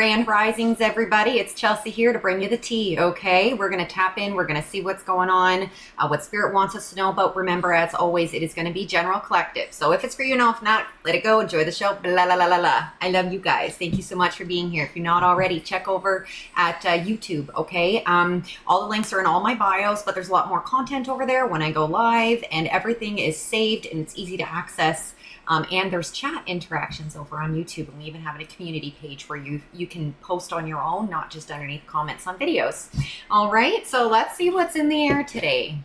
Grand Risings, everybody. It's Chelsea here to bring you the tea, okay? We're going to tap in. We're going to see what's going on, what Spirit wants us to know about. Remember, as always, it is going to be general collective. So if it's for you, no. If not, let it go. Enjoy the show. Blah, la, la, la, la. I love you guys. Thank you so much for being here. If you're not already, check over at YouTube, okay? All the links are in all my bios, but there's a lot more content over there when I go live, and everything is saved, and it's easy to access. And there's chat interactions over on YouTube, and we even have a community page where you can post on your own, not just underneath comments on videos. All right, so let's see what's in the air today.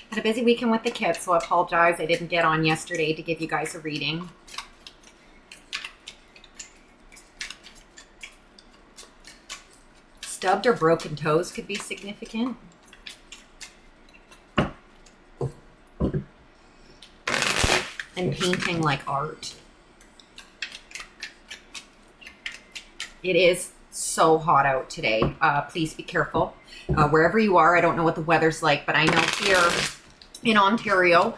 Had a busy weekend with the kids, so I apologize I didn't get on yesterday to give you guys a reading. Stubbed or broken toes could be significant. And painting like art. It is so hot out today. Please be careful. Wherever you are, I don't know what the weather's like, but I know here in Ontario,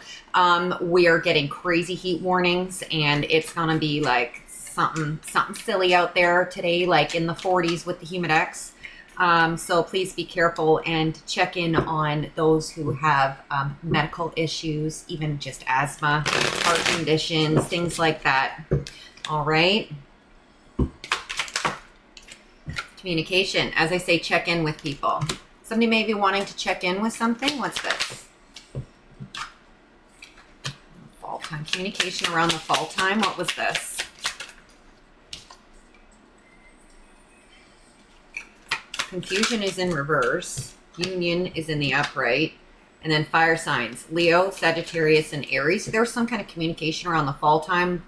we are getting crazy heat warnings, and it's gonna be like something silly out there today, like in the 40s with the humidex. So please be careful and check in on those who have medical issues, even just asthma, heart conditions, things like that. All right. Communication. As I say, check in with people. Somebody may be wanting to check in with something. What's this? Fall time. Communication around the fall time. What was this? Confusion is in reverse. Union is in the upright. And then fire signs. Leo, Sagittarius, and Aries. So there was some kind of communication around the fall time.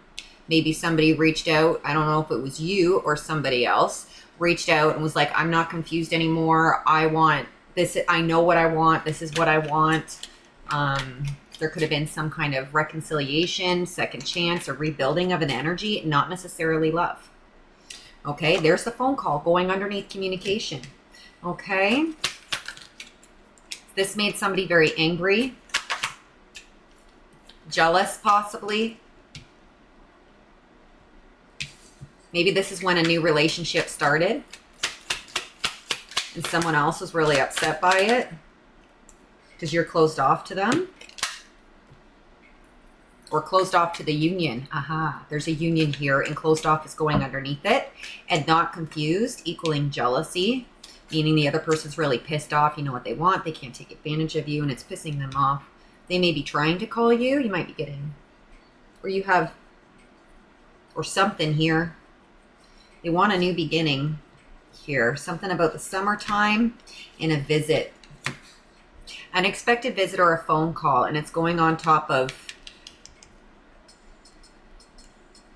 Maybe somebody reached out. I don't know if it was you or somebody else. Reached out and was like, I'm not confused anymore. I want this. I know what I want. This is what I want. There could have been some kind of reconciliation, second chance, or rebuilding of an energy, not necessarily love. Okay, there's the phone call going underneath communication. Okay. This made somebody very angry, jealous possibly. Maybe this is when a new relationship started and someone else was really upset by it because you're closed off to them. Or closed off to the union. Aha, there's a union here, and closed off is going underneath it. And not confused, equaling jealousy, meaning the other person's really pissed off. You know what they want. They can't take advantage of you, and it's pissing them off. They may be trying to call you. You might be getting, or you have, or something here. They want a new beginning here. Something about the summertime and a visit. Unexpected visit or a phone call, and it's going on top of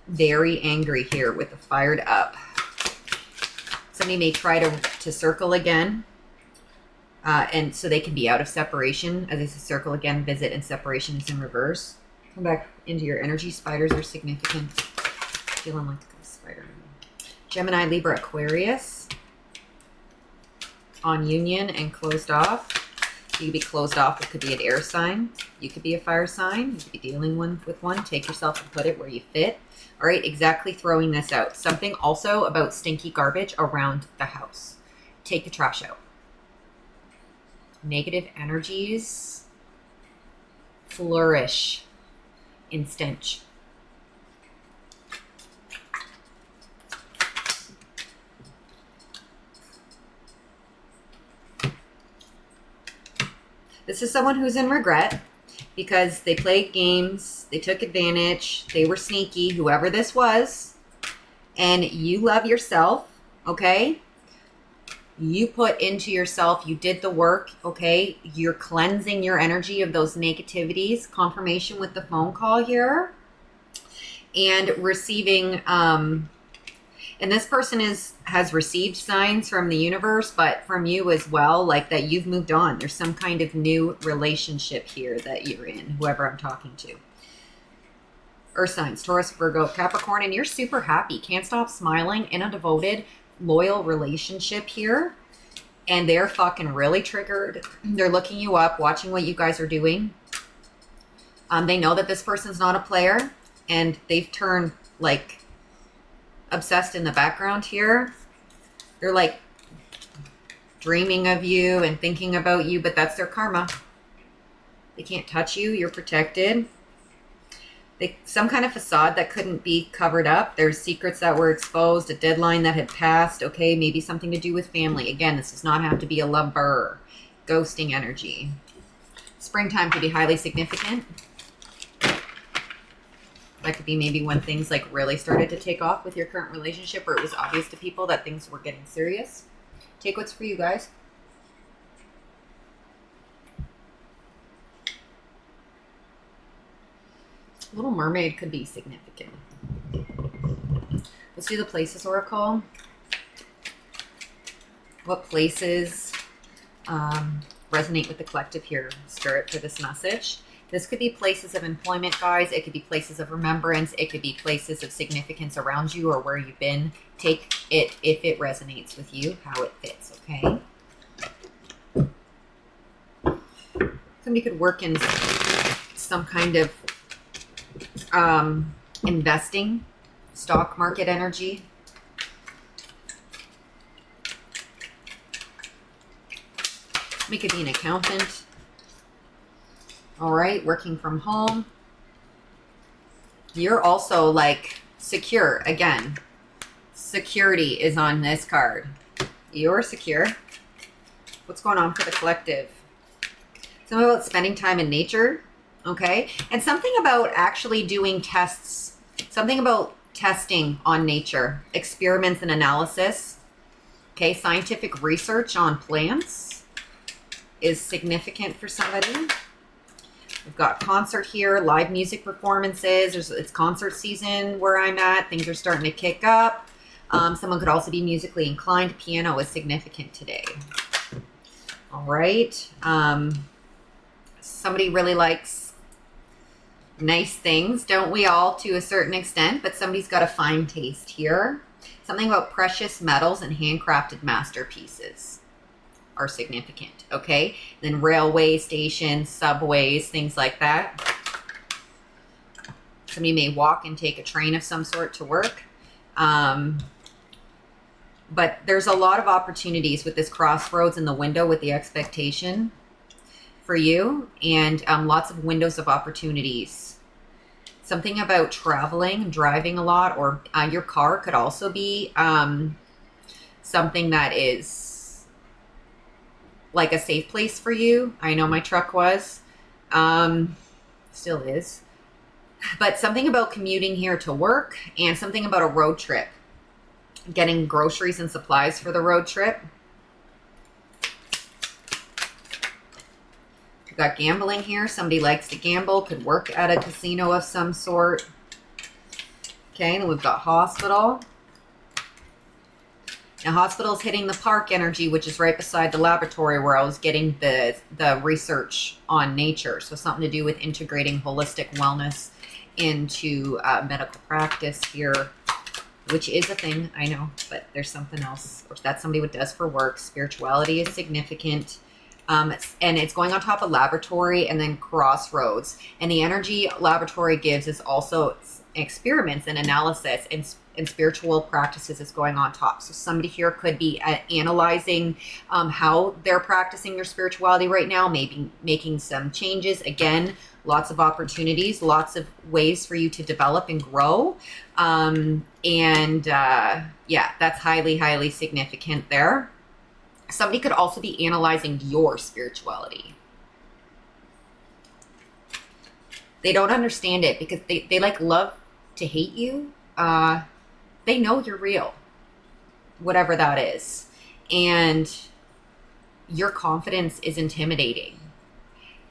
very angry here with the fired up. Somebody may try to circle again, and so they can be out of separation. As I say, circle again, visit, and separation is in reverse. Come back into your energy. Spiders are significant. Feeling like a spider. Gemini, Libra, Aquarius on union and closed off. You could be closed off. It could be an air sign. You could be a fire sign. You could be dealing with one. Take yourself and put it where you fit. All right, exactly, throwing this out. Something also about stinky garbage around the house. Take the trash out. Negative energies flourish in stench. This is someone who's in regret because they played games, they took advantage, they were sneaky, whoever this was, and you love yourself, okay? You put into yourself, you did the work, okay? You're cleansing your energy of those negativities. Confirmation with the phone call here. And receiving, and this person has received signs from the universe, but from you as well, like that you've moved on. There's some kind of new relationship here that you're in, whoever I'm talking to. Earth signs, Taurus, Virgo, Capricorn, and you're super happy. Can't stop smiling in a devoted, loyal relationship here. And they're fucking really triggered. They're looking you up, watching what you guys are doing. They know that this person's not a player, and they've turned like obsessed in the background here. They're like dreaming of you and thinking about you, but that's their karma. They can't touch you. You're protected. Some kind of facade that couldn't be covered up. There's secrets that were exposed, a deadline that had passed. Okay, maybe something to do with family. Again, this does not have to be a lover. Ghosting energy. Springtime could be highly significant. That could be maybe when things like really started to take off with your current relationship, or it was obvious to people that things were getting serious. Take what's for you guys. Little Mermaid could be significant. Let's do the Places Oracle. What places resonate with the collective here, Spirit, for this message? This could be places of employment, guys. It could be places of remembrance. It could be places of significance around you or where you've been. Take it if it resonates with you, how it fits, okay? Somebody could work in some kind of investing, stock market energy. We could be an accountant. All right, working from home. You're also like secure. Again, security is on this card. You're secure. What's going on for the collective? Something about spending time in nature. Okay. And something about actually doing tests. Something about testing on nature. Experiments and analysis. Okay. Scientific research on plants is significant for somebody. We've got concert here, live music performances. It's concert season where I'm at. Things are starting to kick up. Someone could also be musically inclined. Piano is significant today. All right. Somebody really likes nice things, don't we all, to a certain extent? But somebody's got a fine taste here. Something about precious metals and handcrafted masterpieces are significant, okay? Then railway stations, subways, things like that. Somebody may walk and take a train of some sort to work. But there's a lot of opportunities with this crossroads in the window with the expectation for you, and lots of windows of opportunities. Something about traveling, driving a lot, or your car could also be something that is like a safe place for you. I know my truck was, still is, but something about commuting here to work, and something about a road trip, getting groceries and supplies for the road trip. We've got gambling here. Somebody likes to gamble, could work at a casino of some sort. Okay, and we've got hospital. Now, hospital's hitting the park energy, which is right beside the laboratory where I was getting the research on nature. So something to do with integrating holistic wellness into medical practice here, which is a thing, I know, but there's something else, which that's somebody what does for work. Spirituality is significant. And it's going on top of laboratory and then crossroads. And the energy laboratory gives is also experiments and analysis, and spiritual practices is going on top. So somebody here could be analyzing how they're practicing their spirituality right now, maybe making some changes. Again, lots of opportunities, lots of ways for you to develop and grow. Yeah, that's highly, highly significant there. Somebody could also be analyzing your spirituality. They don't understand it because they like love to hate you. They know you're real, whatever that is. And your confidence is intimidating.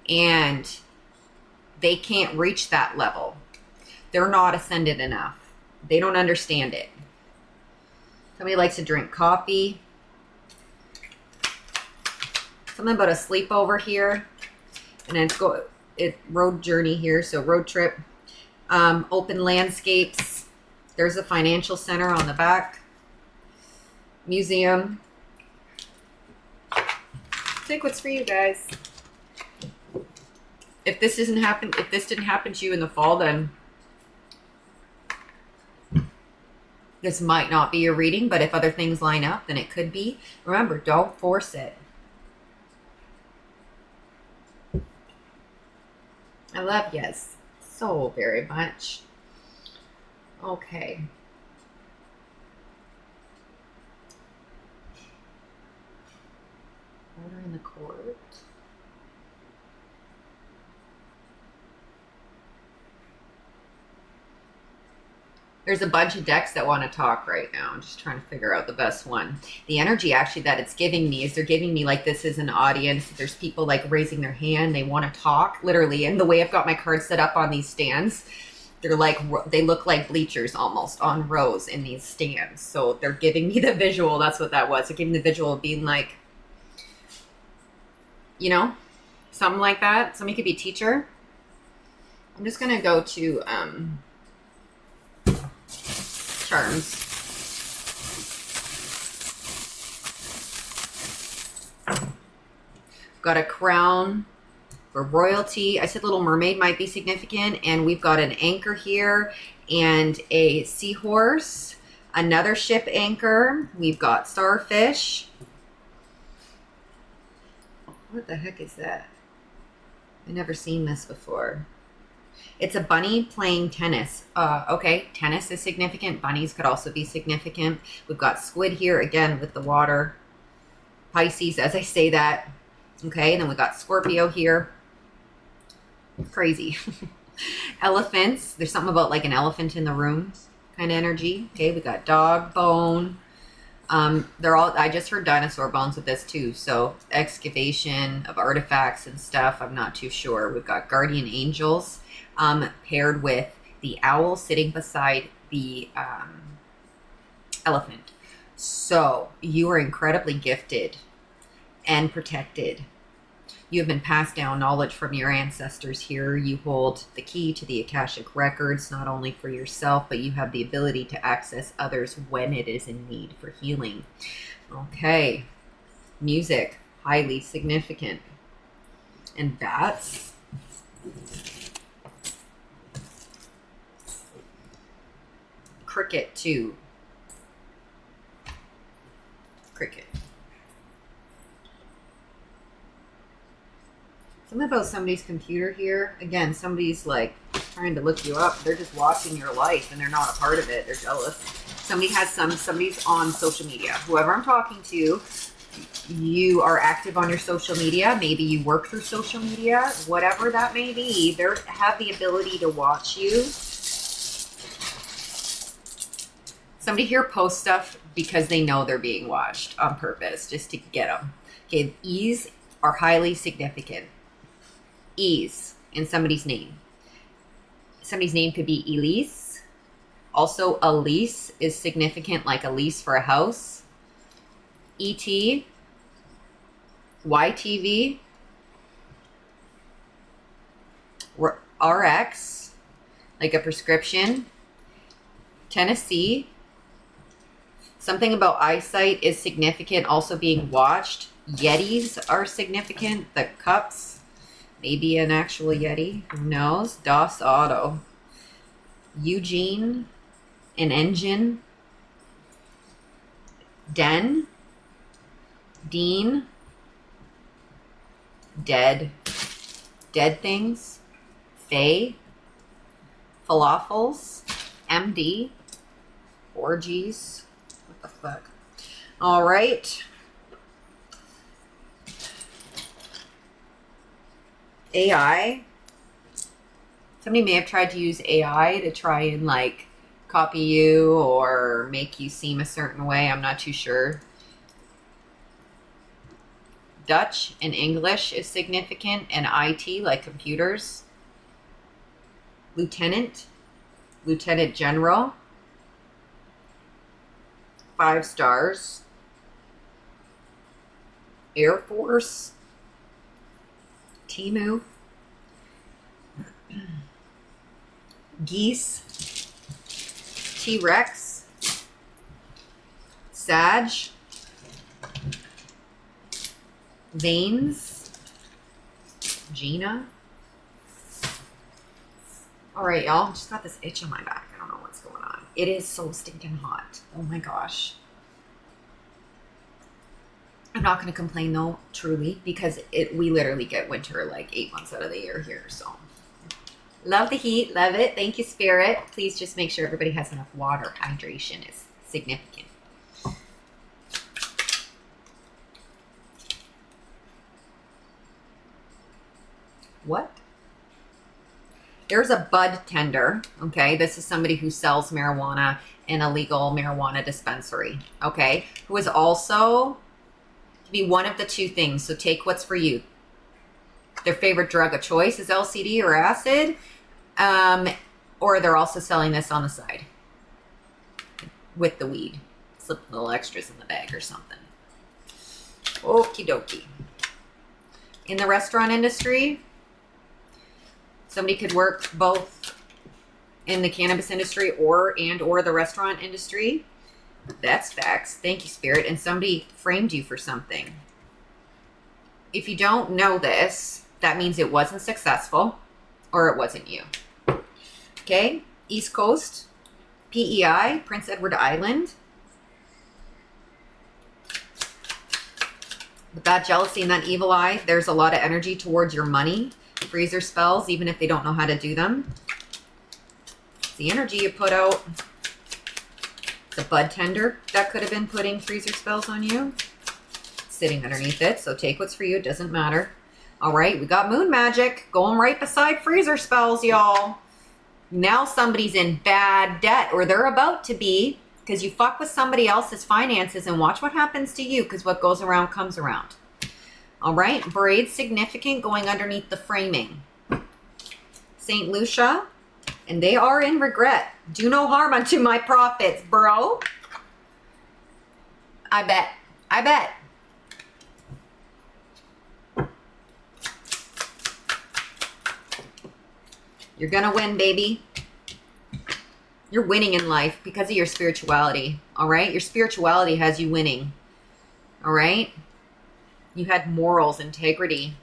And they can't reach that level. They're not ascended enough. They don't understand it. Somebody likes to drink coffee. Something about a sleepover here. And then road journey here. So road trip. Open landscapes. There's a financial center on the back. Museum. Take what's for you guys. If this didn't happen to you in the fall, then This might not be your reading, but if other things line up, then it could be. Remember, don't force it. I love yous so very much. Okay. Order in the court. There's a bunch of decks that want to talk right now. I'm just trying to figure out the best one. The energy actually that it's giving me is they're giving me like this is an audience. There's people like raising their hand. They want to talk, literally. And the way I've got my cards set up on these stands, they're like, they look like bleachers almost on rows in these stands. So they're giving me the visual. That's what that was. They're giving the visual of being like, you know, something like that. Somebody could be a teacher. I'm just going to go to charms. Got a crown for royalty. I said Little Mermaid might be significant. And we've got an anchor here and a seahorse, another ship anchor. We've got starfish. What the heck is that? I've never seen this before. It's a bunny playing tennis. Okay, tennis is significant. Bunnies could also be significant. We've got squid here, again, with the water. Pisces, as I say that. Okay, and then we've got Scorpio here. Crazy. Elephants. There's something about like an elephant in the room kind of energy. Okay, we got dog, bone. They're all, I just heard dinosaur bones with this too. So excavation of artifacts and stuff. I'm not too sure. We've got guardian angels, paired with the owl sitting beside the, elephant. So you are incredibly gifted and protected. You have been passed down knowledge from your ancestors here. You hold the key to the Akashic records, not only for yourself, but you have the ability to access others when it is in need for healing. Okay. Music, highly significant. And bats. Cricket, too. Cricket. Something about somebody's computer here. Again, somebody's like trying to look you up. They're just watching your life and they're not a part of it. They're jealous. Somebody's on social media. Whoever I'm talking to, you are active on your social media. Maybe you work through social media. Whatever that may be, they have the ability to watch you. Somebody here posts stuff because they know they're being watched on purpose, just to get them. Okay, E's are highly significant. E's in somebody's name. Somebody's name could be Elise. Also, a lease is significant, like a lease for a house. ET, YTV, RX, like a prescription. Tennessee. Something about eyesight is significant, also being watched. Yetis are significant. The cups, maybe an actual Yeti, who knows? DOS Auto. Eugene, an engine. Den, Dean, dead things. Faye, falafels. MD, orgies. What the fuck? All right. AI. Somebody may have tried to use AI to try and like copy you or make you seem a certain way. I'm not too sure. Dutch and English is significant, and IT, like computers. Lieutenant General. 5 stars. Air Force. Timu. Geese. T-Rex. Sag. Veins. Gina. All right, y'all. Just got this itch on my back. I don't know what's going on. It is so stinking hot. Oh my gosh. I'm not going to complain though, truly, because we literally get winter like 8 months out of the year here. So love the heat. Love it. Thank you, Spirit. Please just make sure everybody has enough water. Hydration is significant. What? There's a bud tender, okay? This is somebody who sells marijuana in a legal marijuana dispensary, okay? Who is also to be one of the two things, so take what's for you. Their favorite drug of choice is LCD or acid, or they're also selling this on the side with the weed. Slip little extras in the bag or something. Okie dokie. In the restaurant industry, somebody could work both in the cannabis industry or the restaurant industry. That's facts. Thank you, Spirit. And somebody framed you for something. If you don't know this, that means it wasn't successful or it wasn't you. Okay? East Coast, PEI, Prince Edward Island. With that jealousy and that evil eye, there's a lot of energy towards your money. Freezer spells, even if they don't know how to do them. It's the energy you put out. It's a bud tender that could have been putting freezer spells on you. It's sitting underneath it, so take what's for you. It doesn't matter. All right, we got moon magic going right beside freezer spells, y'all. Now somebody's in bad debt, or they're about to be, because you fuck with somebody else's finances, and watch what happens to you, because what goes around comes around. All right, braids significant going underneath the framing. St. Lucia, and they are in regret. Do no harm unto my prophets, bro. I bet. I bet. You're gonna win, baby. You're winning in life because of your spirituality. All right? Your spirituality has you winning. All right? You had morals, integrity.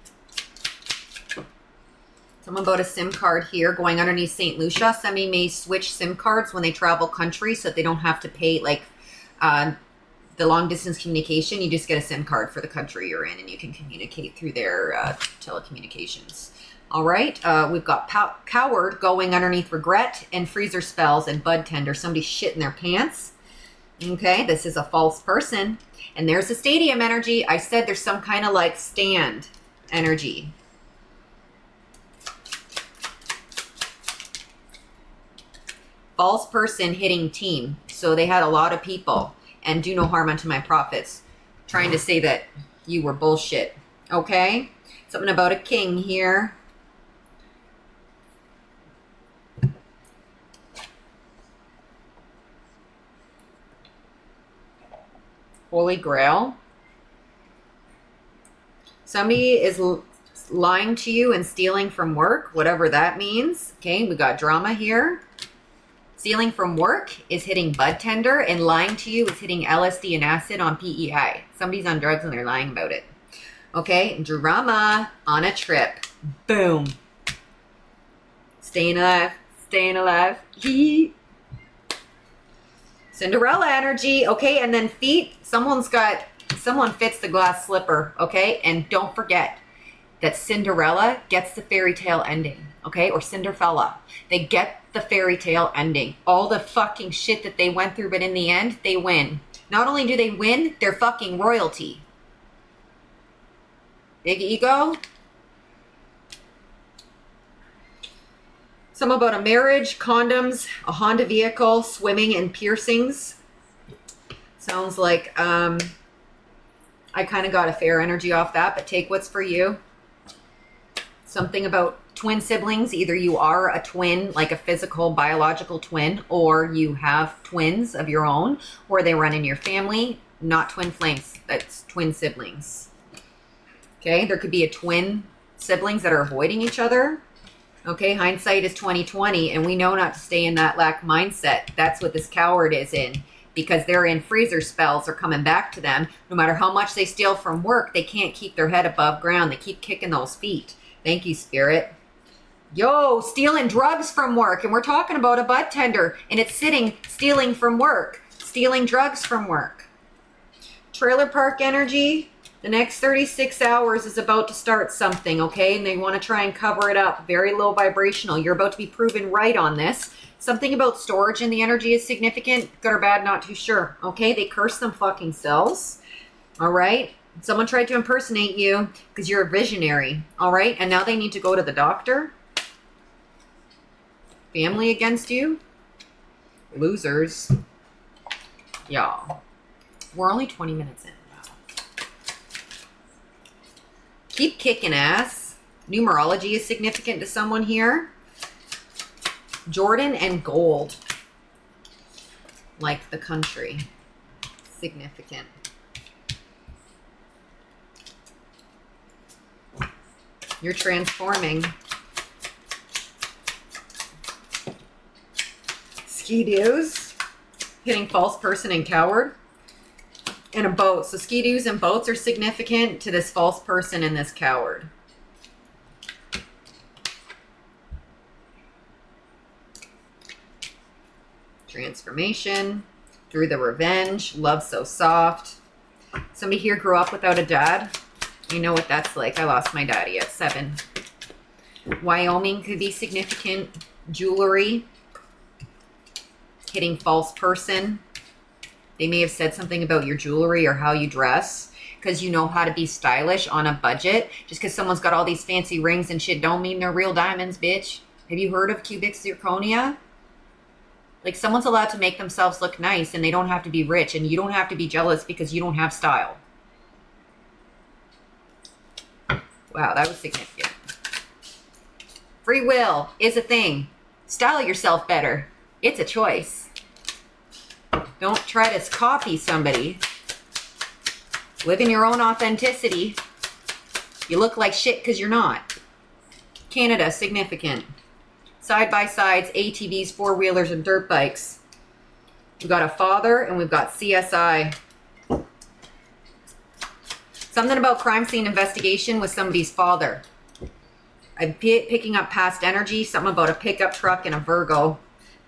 Someone bought a SIM card here going underneath St. Lucia. Somebody may switch SIM cards when they travel country so that they don't have to pay like the long distance communication. You just get a SIM card for the country you're in and you can communicate through their telecommunications. All right. We've got coward going underneath regret and freezer spells and bud tender. Somebody shit in their pants. Okay. This is a false person. And there's a stadium energy. I said there's some kind of like stand energy. False person hitting team. So they had a lot of people. And do no harm unto my prophets. Trying to say that you were bullshit. Okay? Something about a king here. Holy Grail. Somebody is lying to you and stealing from work, whatever that means. Okay, we got drama here. Stealing from work is hitting bud tender, and lying to you is hitting LSD and acid on PEI. Somebody's on drugs and they're lying about it. Okay, drama on a trip. Boom. Staying alive. Staying alive. Cinderella energy. Okay, and then feet. Someone fits the glass slipper. Okay, and don't forget that Cinderella gets the fairy tale ending. Okay, or Cinderfella. They get the fairy tale ending. All the fucking shit that they went through, but in the end, they win. Not only do they win, they're fucking royalty. Big ego. Some about a marriage, condoms, a Honda vehicle, swimming, and piercings. Sounds like I kind of got a fair energy off that, but take what's for you. Something about twin siblings. Either you are a twin, like a physical, biological twin, or you have twins of your own, or they run in your family. Not twin flames. That's twin siblings. Okay, there could be a twin siblings that are avoiding each other. Okay, hindsight is 20/20, and we know not to stay in that lack mindset. That's what this coward is in, because they're in freezer spells are coming back to them. No matter how much they steal from work, they can't keep their head above ground. They keep kicking those feet. Thank you, Spirit. Yo, stealing drugs from work. And we're talking about a bud tender. And it's stealing from work. Stealing drugs from work. Trailer park energy. The next 36 hours is about to start something, okay? And they want to try and cover it up. Very low vibrational. You're about to be proven right on this. Something about storage in the energy is significant. Good or bad, not too sure. Okay, they curse them fucking selves. All right? Someone tried to impersonate you because you're a visionary. All right? And now they need to go to the doctor. Family against you. Losers. Y'all. We're only 20 minutes in. Keep kicking ass. Numerology is significant to someone here. Jordan and gold. Like the country. Significant. You're transforming. Ski-doos. Hitting false person and coward. And a boat. So ski-doos and boats are significant to this false person and this coward. Transformation. Through the revenge. Love so soft. Somebody here grew up without a dad. You know what that's like. I lost my daddy at 7. Wyoming could be significant. Jewelry. Hitting false person. They may have said something about your jewelry or how you dress because you know how to be stylish on a budget. Just because someone's got all these fancy rings and shit don't mean they're real diamonds, bitch. Have you heard of cubic zirconia? Like, someone's allowed to make themselves look nice and they don't have to be rich, and you don't have to be jealous because you don't have style. Wow, that was significant. Free will is a thing. Style yourself better. It's a choice. Don't try to copy somebody. Live in your own authenticity. You look like shit because you're not. Canada, significant. Side-by-sides, ATVs, four-wheelers, and dirt bikes. We've got a father and we've got CSI. Something about crime scene investigation with somebody's father. I'm picking up past energy. Something about a pickup truck and a Virgo.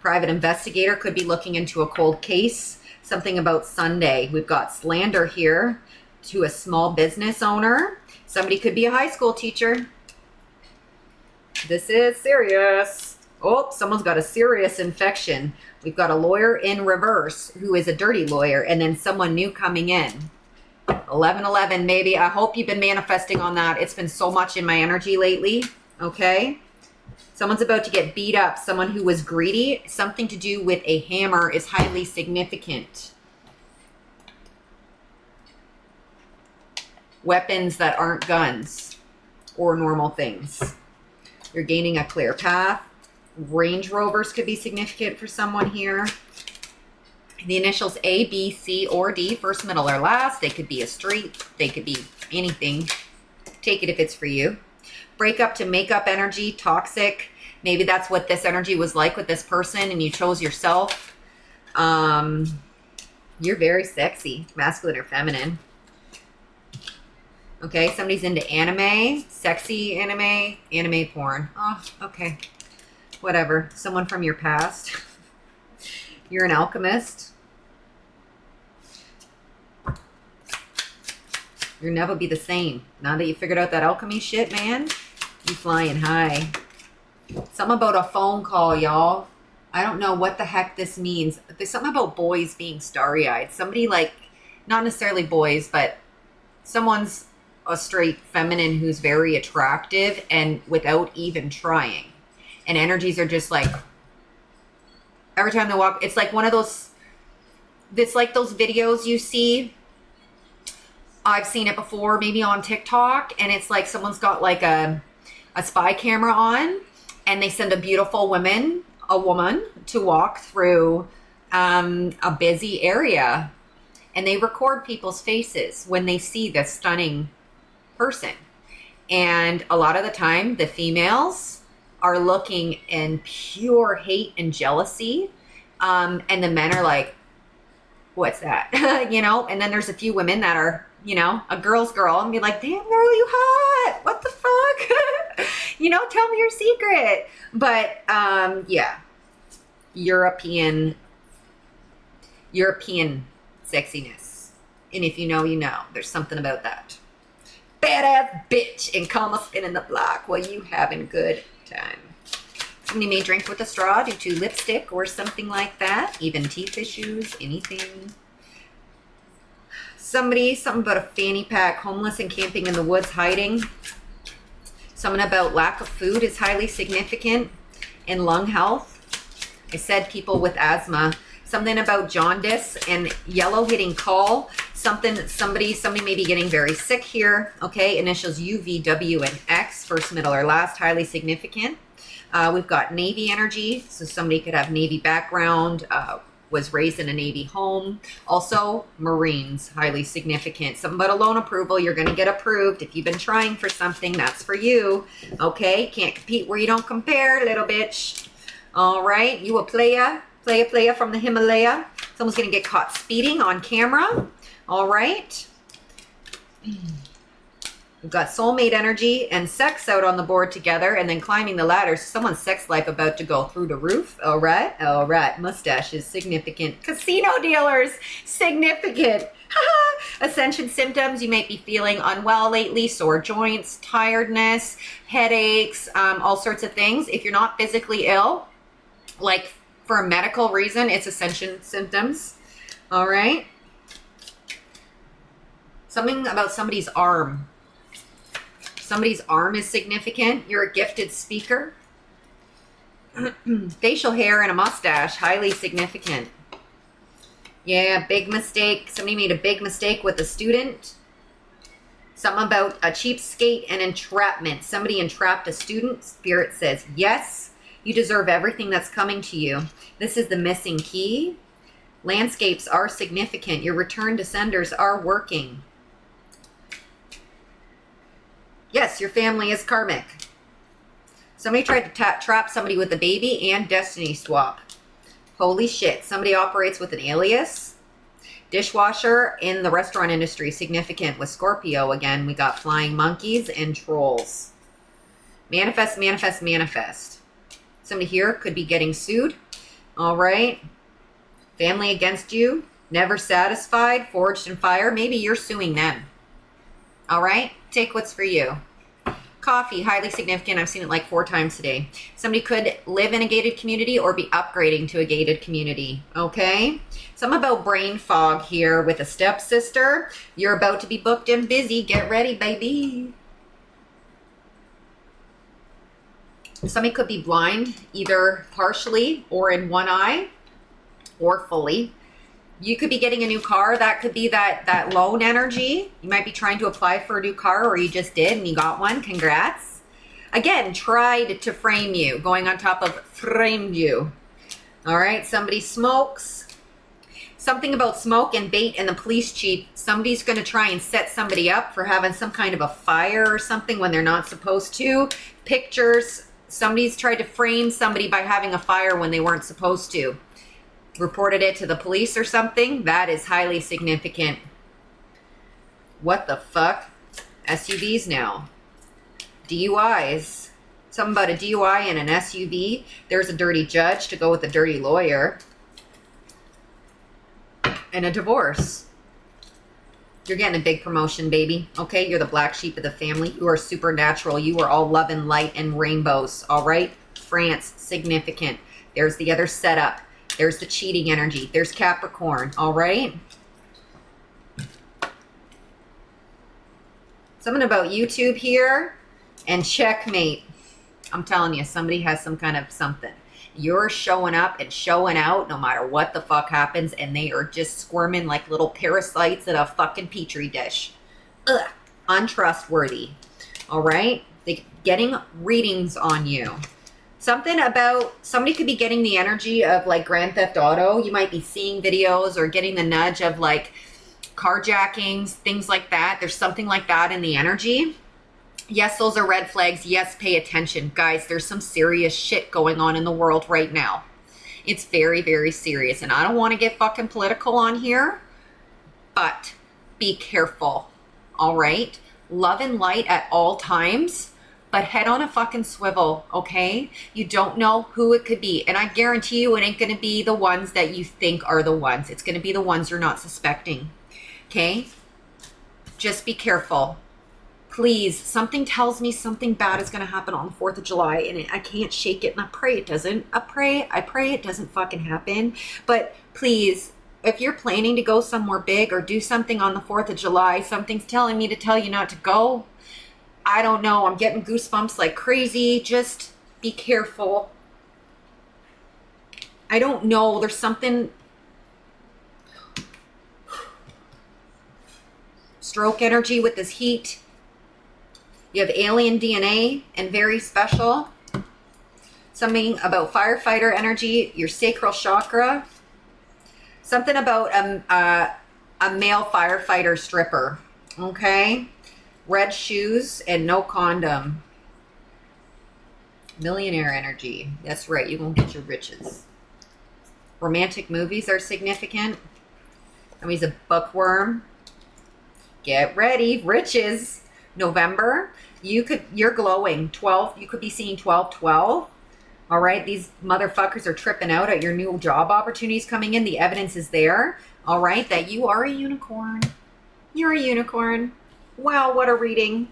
Private investigator could be looking into a cold case. Something about Sunday. We've got slander here to a small business owner. Somebody could be a high school teacher. This is serious. Oh, someone's got a serious infection. We've got a lawyer in reverse who is a dirty lawyer, and then someone new coming in. 1111, maybe. I hope you've been manifesting on that. It's been so much in my energy lately. Okay. Someone's about to get beat up. Someone who was greedy. Something to do with a hammer is highly significant. Weapons that aren't guns or normal things. You're gaining a clear path. Range Rovers could be significant for someone here. The initials A, B, C, or D, first, middle, or last. They could be a street. They could be anything. Take it if it's for you. Breakup to makeup energy, toxic. Maybe that's what this energy was like with this person and you chose yourself. You're very sexy, masculine or feminine. Okay, somebody's into anime, sexy anime porn. Oh, okay. Whatever. Someone from your past. You're an alchemist. You'll never be the same. Now that you figured out that alchemy shit, man, you flying high. Something about a phone call, y'all. I don't know what the heck this means. There's something about boys being starry-eyed. Somebody like, not necessarily boys, but someone's a straight feminine who's very attractive and without even trying. And energies are just like, every time they walk, it's like one of those, it's like those videos you see. I've seen it before, maybe on TikTok, and it's like someone's got like a spy camera on, and they send a woman to walk through a busy area, and they record people's faces when they see this stunning person. And a lot of the time, the females are looking in pure hate and jealousy, and the men are like, what's that? You know, and then there's a few women that are, you know, a girl's girl and be like, damn girl, you hot. What the fuck? Tell me your secret. But yeah, European sexiness. And if you know, you know. There's something about that. Badass bitch and come a spin in the block while you having a good time. Somebody may drink with a straw due to lipstick or something like that. Even teeth issues, anything. Something about a fanny pack, homeless and camping in the woods, hiding. Something about lack of food is highly significant. And lung health. I said people with asthma. Something about jaundice and yellow hitting call. Somebody may be getting very sick here. Okay, initials U, V, W, and X, first, middle, or last, highly significant. We've got Navy energy, so somebody could have Navy background, was raised in a Navy home. Also, Marines, highly significant. Something about a loan approval. You're going to get approved. If you've been trying for something, that's for you. Okay, can't compete where you don't compare, little bitch. All right, you a playa from the Himalaya. Someone's going to get caught speeding on camera. All right. We've got soulmate energy and sex out on the board together, and then climbing the ladder. Someone's sex life about to go through the roof. All right. Mustache is significant. Casino dealers, significant. Ascension symptoms, you might be feeling unwell lately, sore joints, tiredness, headaches, all sorts of things. If you're not physically ill, like for a medical reason, it's ascension symptoms. All right. Something about somebody's arm. Somebody's arm is significant. You're a gifted speaker. Facial hair and a mustache, highly significant. Yeah, big mistake. Somebody made a big mistake with a student. Something about a cheapskate and entrapment. Somebody entrapped a student. Spirit says, yes, you deserve everything that's coming to you. This is the missing key. Landscapes are significant. Your return descenders are working. Yes, your family is karmic. Somebody tried to trap somebody with a baby and destiny swap. Holy shit. Somebody operates with an alias. Dishwasher in the restaurant industry, significant with Scorpio. Again, we got flying monkeys and trolls. Manifest, manifest, manifest. Somebody here could be getting sued. All right. Family against you. Never satisfied. Forged in fire. Maybe you're suing them. All right. Take what's for you. Coffee, highly significant. I've seen it like 4 times today. Somebody could live in a gated community or be upgrading to a gated community. Okay. Something about brain fog here with a stepsister. You're about to be booked and busy. Get ready, baby. Somebody could be blind, either partially or in one eye or fully. You could be getting a new car. That could be that loan energy. You might be trying to apply for a new car, or you just did and you got one. Congrats. Again, tried to frame you. Going on top of framed you. All right. Somebody smokes. Something about smoke and bait and the police chief. Somebody's going to try and set somebody up for having some kind of a fire or something when they're not supposed to. Pictures. Somebody's tried to frame somebody by having a fire when they weren't supposed to. Reported it to the police or something. That is highly significant. What the fuck? SUVs now. DUIs. Something about a DUI and an SUV. There's a dirty judge to go with a dirty lawyer. And a divorce. You're getting a big promotion, baby. Okay, you're the black sheep of the family. You are supernatural. You are all love and light and rainbows. All right? France, significant. There's the other setup. There's the cheating energy. There's Capricorn. All right? Something about YouTube here. And checkmate. I'm telling you, somebody has some kind of something. You're showing up and showing out no matter what the fuck happens, and they are just squirming like little parasites in a fucking petri dish. Ugh. Untrustworthy. All right? They're getting readings on you. Something about, somebody could be getting the energy of like Grand Theft Auto. You might be seeing videos or getting the nudge of like carjackings, things like that. There's something like that in the energy. Yes, those are red flags. Yes, pay attention. Guys, there's some serious shit going on in the world right now. It's very, very serious. And I don't want to get fucking political on here, but be careful. All right? Love and light at all times. but head on a fucking swivel, okay? You don't know who it could be. And I guarantee you it ain't going to be the ones that you think are the ones. It's going to be the ones you're not suspecting, okay? Just be careful. Please, something tells me something bad is going to happen on the 4th of July, and I can't shake it, and I pray it doesn't. I pray it doesn't fucking happen. But please, if you're planning to go somewhere big or do something on the 4th of July, something's telling me to tell you not to go. I don't know. I'm getting goosebumps like crazy. Just be careful. I don't know. There's something... Stroke energy with this heat. You have alien DNA and very special. Something about firefighter energy, your sacral chakra. Something about a male firefighter stripper. Okay? Red shoes and no condom. Millionaire energy. That's right. You're going to get your riches. Romantic movies are significant. I mean, he's a bookworm. Get ready. Riches. November, you're glowing. 12, you could be seeing 12-12. All right, these motherfuckers are tripping out at your new job opportunities coming in. The evidence is there. All right, that you are a unicorn. You're a unicorn. Wow, what a reading.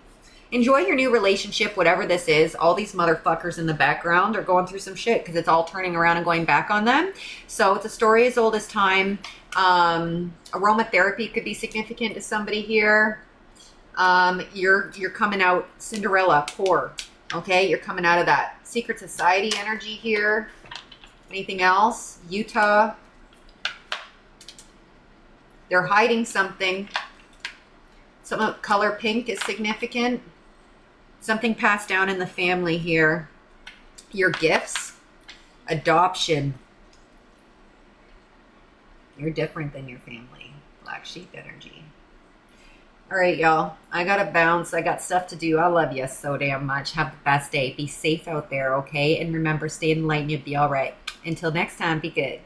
Enjoy your new relationship, whatever this is. All these motherfuckers in the background are going through some shit because it's all turning around and going back on them. So it's a story as old as time. Aromatherapy could be significant to somebody here. You're coming out Cinderella, poor. Okay, you're coming out of that secret society energy here. Anything else? Utah. They're hiding something. Some color pink is significant. Something passed down in the family here. Your gifts. Adoption. You're different than your family. Black sheep energy. All right, y'all. I got to bounce. I got stuff to do. I love you so damn much. Have the best day. Be safe out there, okay? And remember, stay enlightened. You'll be all right. Until next time, be good.